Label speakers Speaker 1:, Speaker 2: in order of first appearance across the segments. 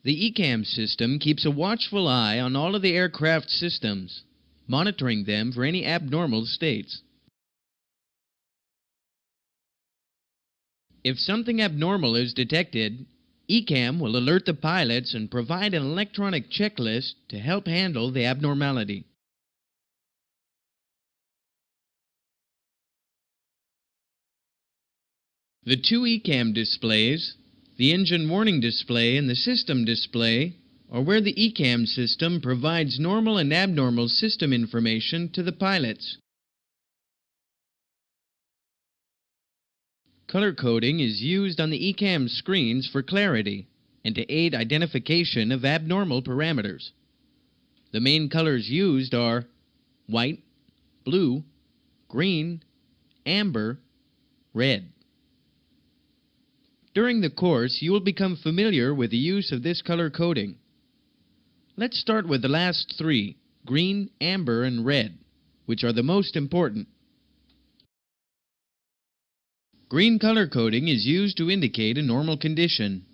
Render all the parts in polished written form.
Speaker 1: The ECAM system keeps a watchful eye on all of the aircraft systems, monitoring them for any abnormal states. If something abnormal is detected, ECAM will alert the pilots and provide an electronic checklist to help handle the abnormality. The two ECAM displays, the engine warning display and the system display, are where the ECAM system provides normal and abnormal system information to the pilots. Color coding is used on the ECAM screens for clarity and to aid identification of abnormal parameters. The main colors used are white, blue, green, amber, red. During the course, you will become familiar with the use of this color coding. Let's start with the last three, green, amber, and red, which are the most important. Green color coding is used to indicate a normal condition.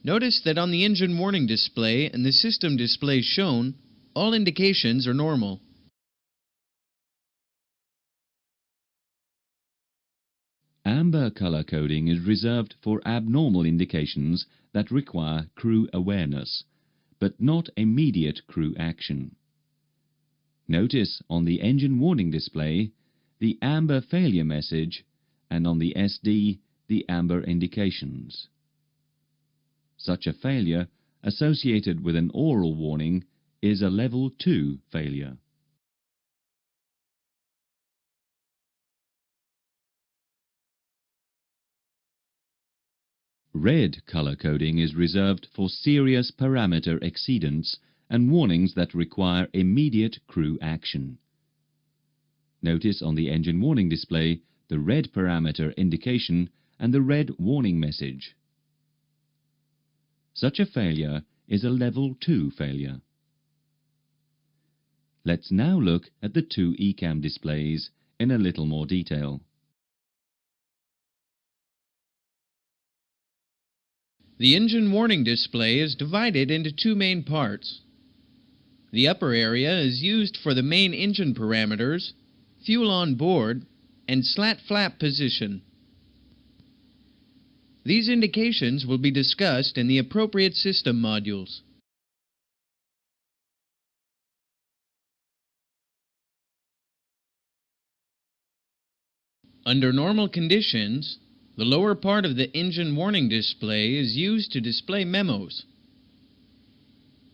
Speaker 1: Notice that on the engine warning display and the system display shown, all indications are normal.
Speaker 2: Amber color coding is reserved for abnormal indications that require crew awareness, but not immediate crew action. Notice on the engine warning display the amber failure message, and on the SD the amber indications. Such a failure associated with an oral warning is a level 2 failure. Red color coding is reserved for serious parameter exceedance and warnings that require immediate crew action. Notice on the engine warning display the red parameter indication and the red warning message. Such a failure is a level 2 failure. Let's now look at the two ECAM displays in a little more detail.
Speaker 1: The engine warning display is divided into two main parts. The upper area is used for the main engine parameters, fuel on board, and slat flap position. These indications will be discussed in the appropriate system modules. Under normal conditions, the lower part of the engine warning display is used to display memos.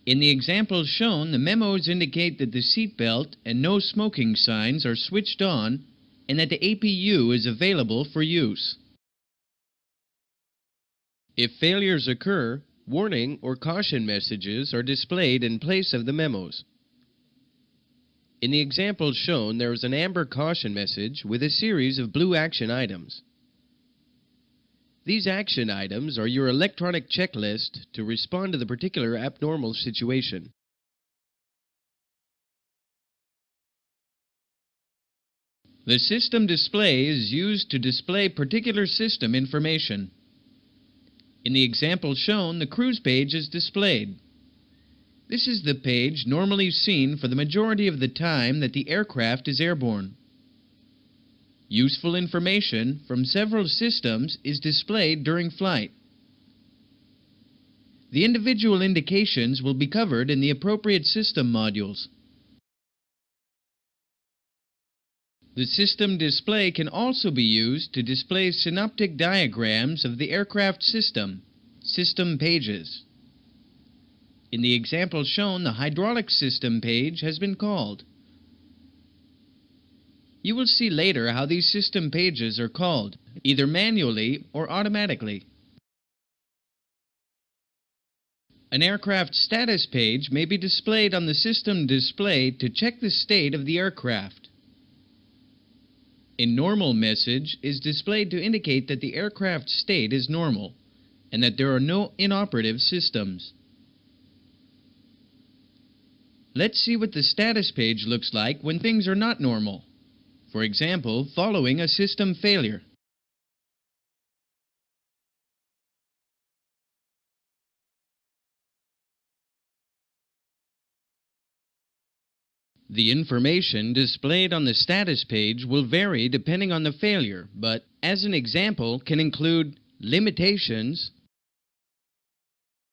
Speaker 1: In the examples shown, the memos indicate that the seatbelt and no smoking signs are switched on and that the APU is available for use. If failures occur, warning or caution messages are displayed in place of the memos. In the examples shown, there is an amber caution message with a series of blue action items. These action items are your electronic checklist to respond to the particular abnormal situation. The system display is used to display particular system information. In the example shown, the cruise page is displayed. This is the page normally seen for the majority of the time that the aircraft is airborne. Useful information from several systems is displayed during flight. The individual indications will be covered in the appropriate system modules. The system display can also be used to display synoptic diagrams of the aircraft system pages. In the example shown, the hydraulic system page has been called. You will see later how these system pages are called, either manually or automatically. An aircraft status page may be displayed on the system display to check the state of the aircraft. A normal message is displayed to indicate that the aircraft state is normal and that there are no inoperative systems. Let's see what the status page looks like when things are not normal. For example, following a system failure. The information displayed on the status page will vary depending on the failure, but as an example can include limitations,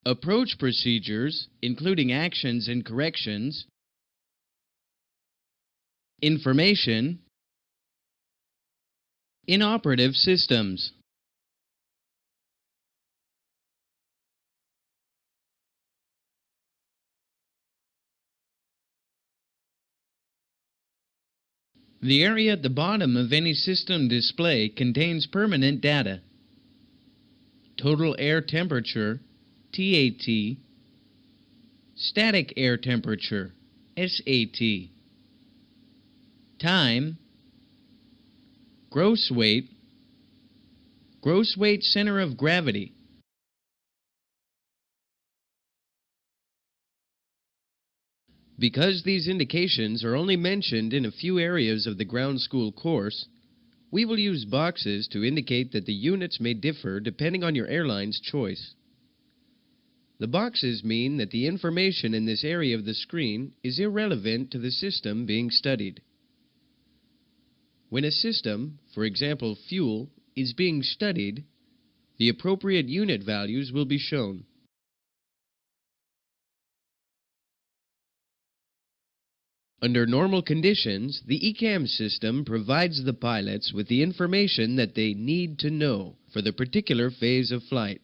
Speaker 1: approach procedures, including actions and corrections, information, inoperative systems. The area at the bottom of any system display contains permanent data. Total air temperature, TAT, static air temperature, SAT, time, gross weight center of gravity. Because these indications are only mentioned in a few areas of the ground school course, we will use boxes to indicate that the units may differ depending on your airline's choice. The boxes mean that the information in this area of the screen is irrelevant to the system being studied. When a system, for example fuel, is being studied, the appropriate unit values will be shown. Under normal conditions, the ECAM system provides the pilots with the information that they need to know for the particular phase of flight.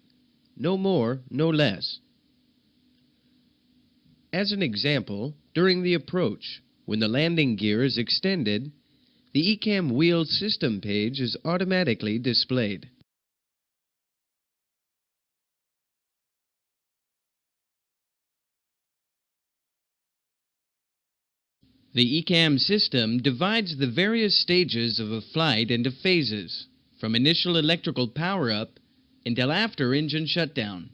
Speaker 1: No more, no less. As an example, during the approach, when the landing gear is extended, the ECAM wheel system page is automatically displayed. The ECAM system divides the various stages of a flight into phases, from initial electrical power-up until after engine shutdown.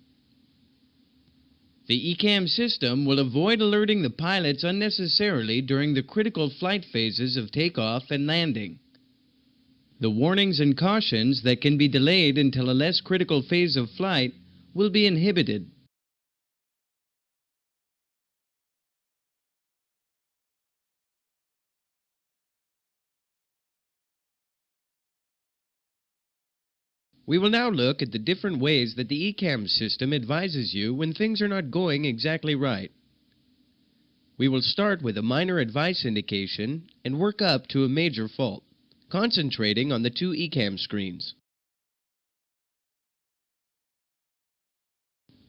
Speaker 1: The ECAM system will avoid alerting the pilots unnecessarily during the critical flight phases of takeoff and landing. The warnings and cautions that can be delayed until a less critical phase of flight will be inhibited. We will now look at the different ways that the ECAM system advises you when things are not going exactly right. We will start with a minor advice indication and work up to a major fault, concentrating on the two ECAM screens.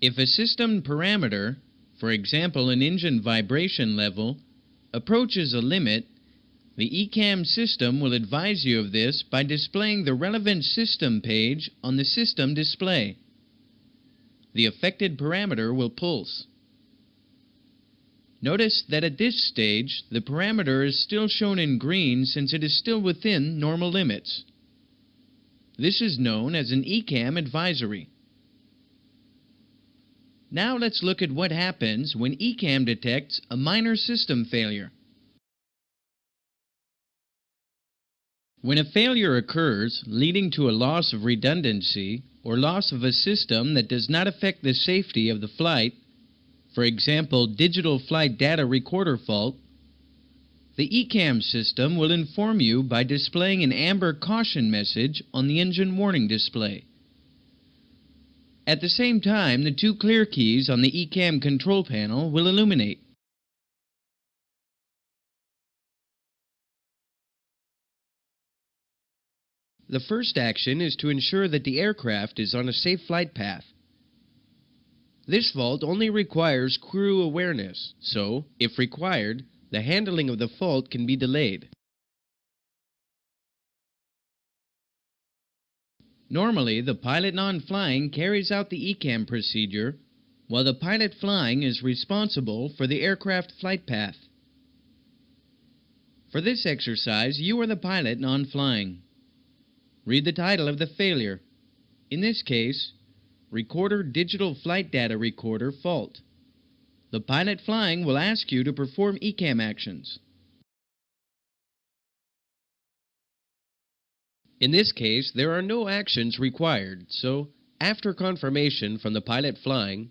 Speaker 1: If a system parameter, for example an engine vibration level, approaches a limit, the ECAM system will advise you of this by displaying the relevant system page on the system display. The affected parameter will pulse. Notice that at this stage, the parameter is still shown in green since it is still within normal limits. This is known as an ECAM advisory. Now let's look at what happens when ECAM detects a minor system failure. When a failure occurs leading to a loss of redundancy or loss of a system that does not affect the safety of the flight, for example digital flight data recorder fault, the ECAM system will inform you by displaying an amber caution message on the engine warning display. At the same time, the two clear keys on the ECAM control panel will illuminate. The first action is to ensure that the aircraft is on a safe flight path. This fault only requires crew awareness, so, if required, the handling of the fault can be delayed. Normally, the pilot non-flying carries out the ECAM procedure, while the pilot flying is responsible for the aircraft flight path. For this exercise, you are the pilot non-flying. Read the title of the failure. In this case, Recorder Digital Flight Data Recorder Fault. The pilot flying will ask you to perform ECAM actions. In this case, there are no actions required, so after confirmation from the pilot flying,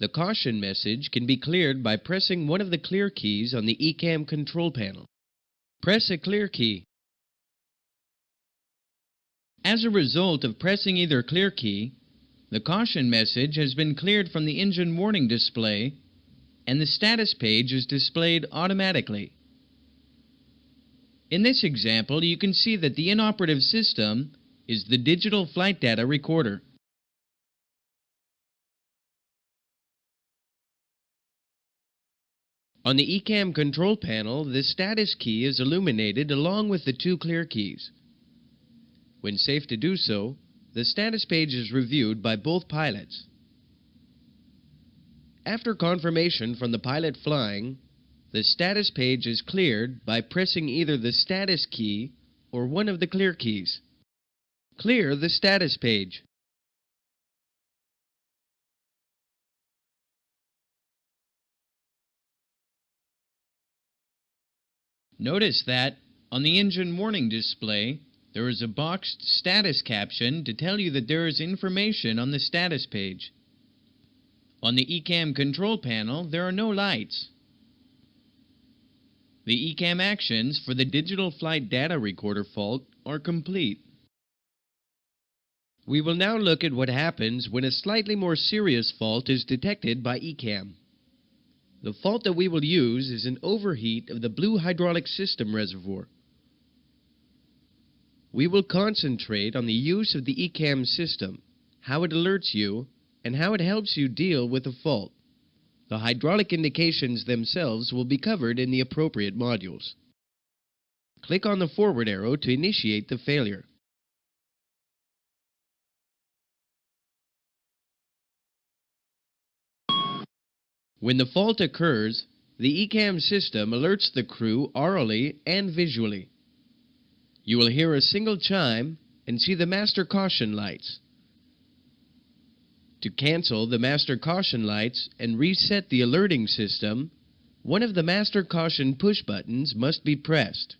Speaker 1: The caution message can be cleared by pressing one of the clear keys on the ECAM control panel. Press a clear key. As a result of pressing either clear key, the caution message has been cleared from the engine warning display and the status page is displayed automatically. In this example, you can see that the inoperative system is the digital flight data recorder. On the ECAM control panel, the status key is illuminated along with the two clear keys. When safe to do so, the status page is reviewed by both pilots. After confirmation from the pilot flying, the status page is cleared by pressing either the status key or one of the clear keys. Clear the status page. Notice that on the engine warning display, there is a boxed status caption to tell you that there is information on the status page. On the ECAM control panel, there are no lights. The ECAM actions for the digital flight data recorder fault are complete. We will now look at what happens when a slightly more serious fault is detected by ECAM. The fault that we will use is an overheat of the blue hydraulic system reservoir. We will concentrate on the use of the ECAM system, how it alerts you, and how it helps you deal with a fault. The hydraulic indications themselves will be covered in the appropriate modules. Click on the forward arrow to initiate the failure. When the fault occurs, the ECAM system alerts the crew orally and visually. You will hear a single chime and see the master caution lights. To cancel the master caution lights and reset the alerting system, one of the master caution push buttons must be pressed.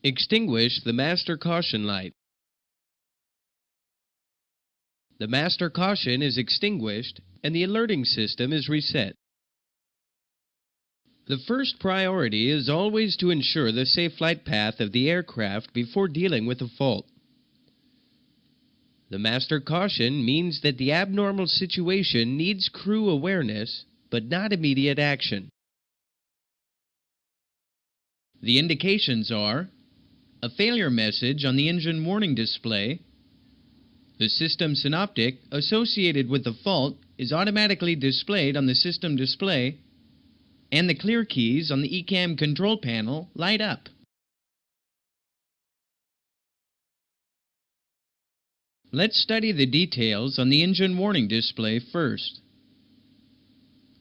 Speaker 1: Extinguish the master caution light. The master caution is extinguished and the alerting system is reset. The first priority is always to ensure the safe flight path of the aircraft before dealing with a fault. The master caution means that the abnormal situation needs crew awareness, but not immediate action. The indications are a failure message on the engine warning display. The system synoptic associated with the fault is automatically displayed on the system display, and the clear keys on the ECAM control panel light up. Let's study the details on the engine warning display first.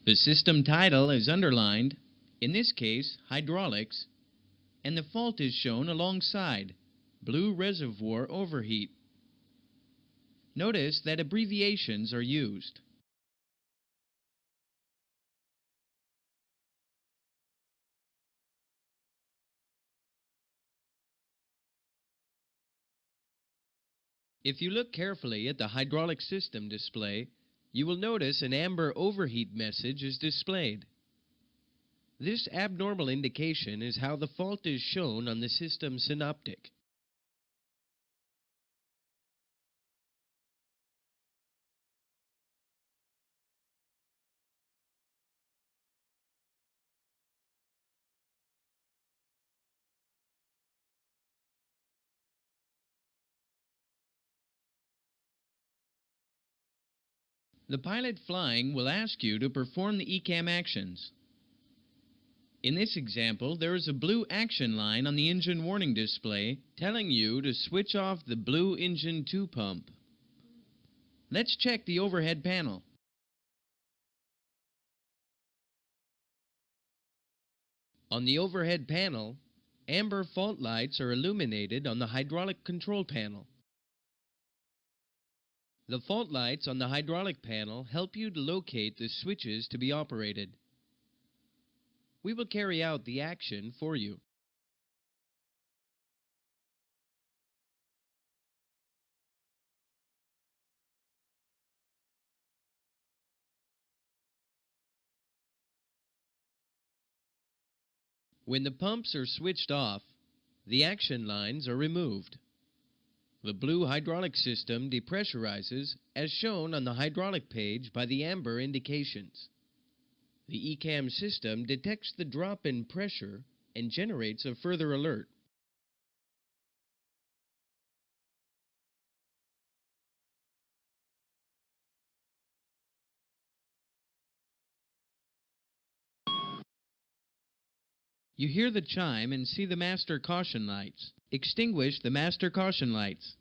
Speaker 1: The system title is underlined, in this case hydraulics, and the fault is shown alongside, blue reservoir overheat. Notice that abbreviations are used. If you look carefully at the hydraulic system display, you will notice an amber overheat message is displayed. This abnormal indication is how the fault is shown on the system synoptic. The pilot flying will ask you to perform the ECAM actions. In this example, there is a blue action line on the engine warning display telling you to switch off the blue engine 2 pump. Let's check the overhead panel. On the overhead panel, amber fault lights are illuminated on the hydraulic control panel. The fault lights on the hydraulic panel help you to locate the switches to be operated. We will carry out the action for you. When the pumps are switched off, the action lines are removed. The blue hydraulic system depressurizes as shown on the hydraulic page by the amber indications. The ECAM system detects the drop in pressure and generates a further alert. You hear the chime and see the master caution lights. Extinguish the master caution lights.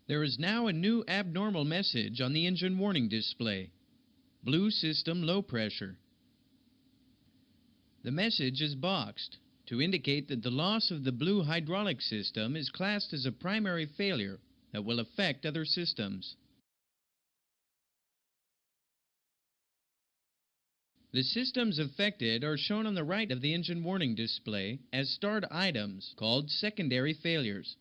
Speaker 1: There is now a new abnormal message on the engine warning display. Blue system low pressure. The message is boxed to indicate that the loss of the blue hydraulic system is classed as a primary failure that will affect other systems. The systems affected are shown on the right of the engine warning display as starred items called secondary failures.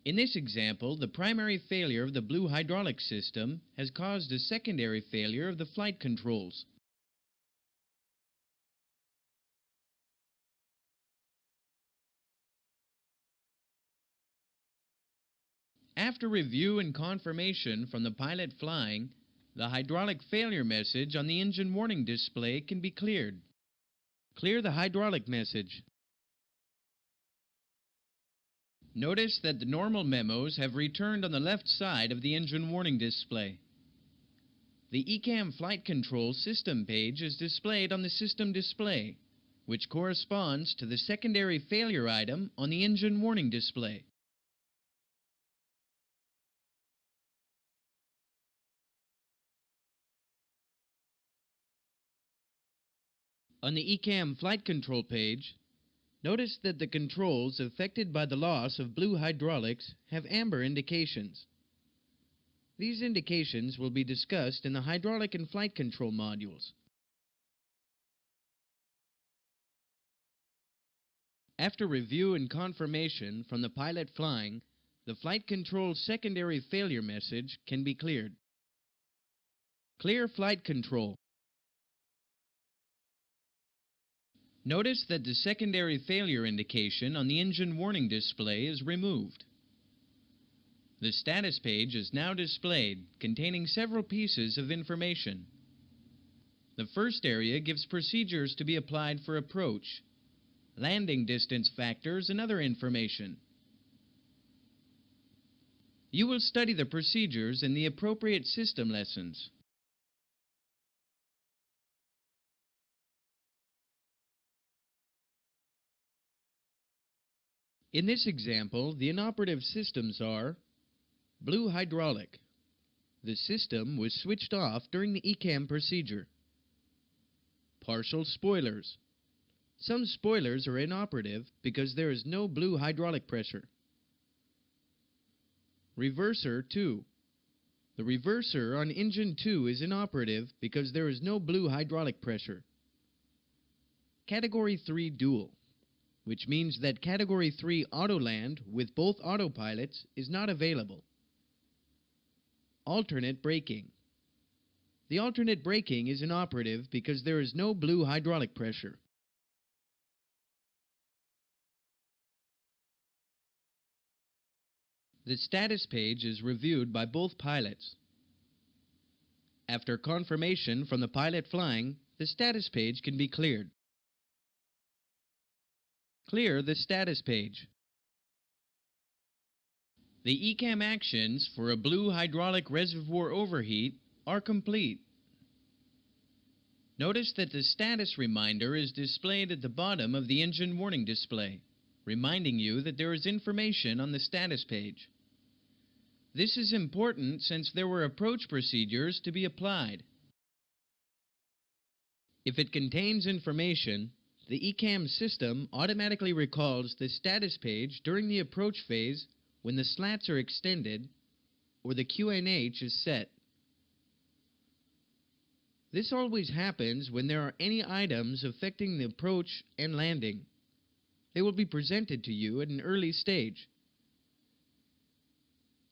Speaker 1: In this example, the primary failure of the blue hydraulic system has caused a secondary failure of the flight controls. After review and confirmation from the pilot flying, the hydraulic failure message on the engine warning display can be cleared. Clear the hydraulic message. Notice that the normal memos have returned on the left side of the engine warning display. The ECAM flight control system page is displayed on the system display, which corresponds to the secondary failure item on the engine warning display. On the ECAM flight control page, notice that the controls affected by the loss of blue hydraulics have amber indications. These indications will be discussed in the hydraulic and flight control modules. After review and confirmation from the pilot flying, the flight control secondary failure message can be cleared. Clear flight control. Notice that the secondary failure indication on the engine warning display is removed. The status page is now displayed, containing several pieces of information. The first area gives procedures to be applied for approach, landing distance factors, and other information. You will study the procedures in the appropriate system lessons. In this example, the inoperative systems are blue hydraulic. The system was switched off during the ECAM procedure. Partial spoilers. Some spoilers are inoperative because there is no blue hydraulic pressure. Reverser 2. The reverser on engine 2 is inoperative because there is no blue hydraulic pressure. Category 3 dual, which means that Category 3 auto land with both autopilots is not available. Alternate braking. The alternate braking is inoperative because there is no blue hydraulic pressure. The status page is reviewed by both pilots. After confirmation from the pilot flying, the status page can be cleared. Clear the status page. The ECAM actions for a blue hydraulic reservoir overheat are complete. Notice that the status reminder is displayed at the bottom of the engine warning display, reminding you that there is information on the status page. This is important since there were approach procedures to be applied. If it contains information, the ECAM system automatically recalls the status page during the approach phase when the slats are extended or the QNH is set. This always happens when there are any items affecting the approach and landing. They will be presented to you at an early stage.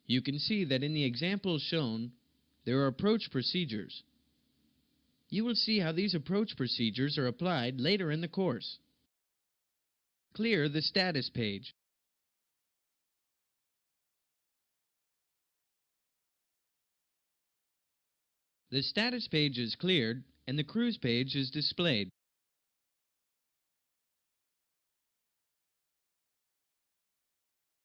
Speaker 1: You can see that in the example shown, there are approach procedures. You will see how these approach procedures are applied later in the course. Clear the status page. The status page is cleared and the cruise page is displayed.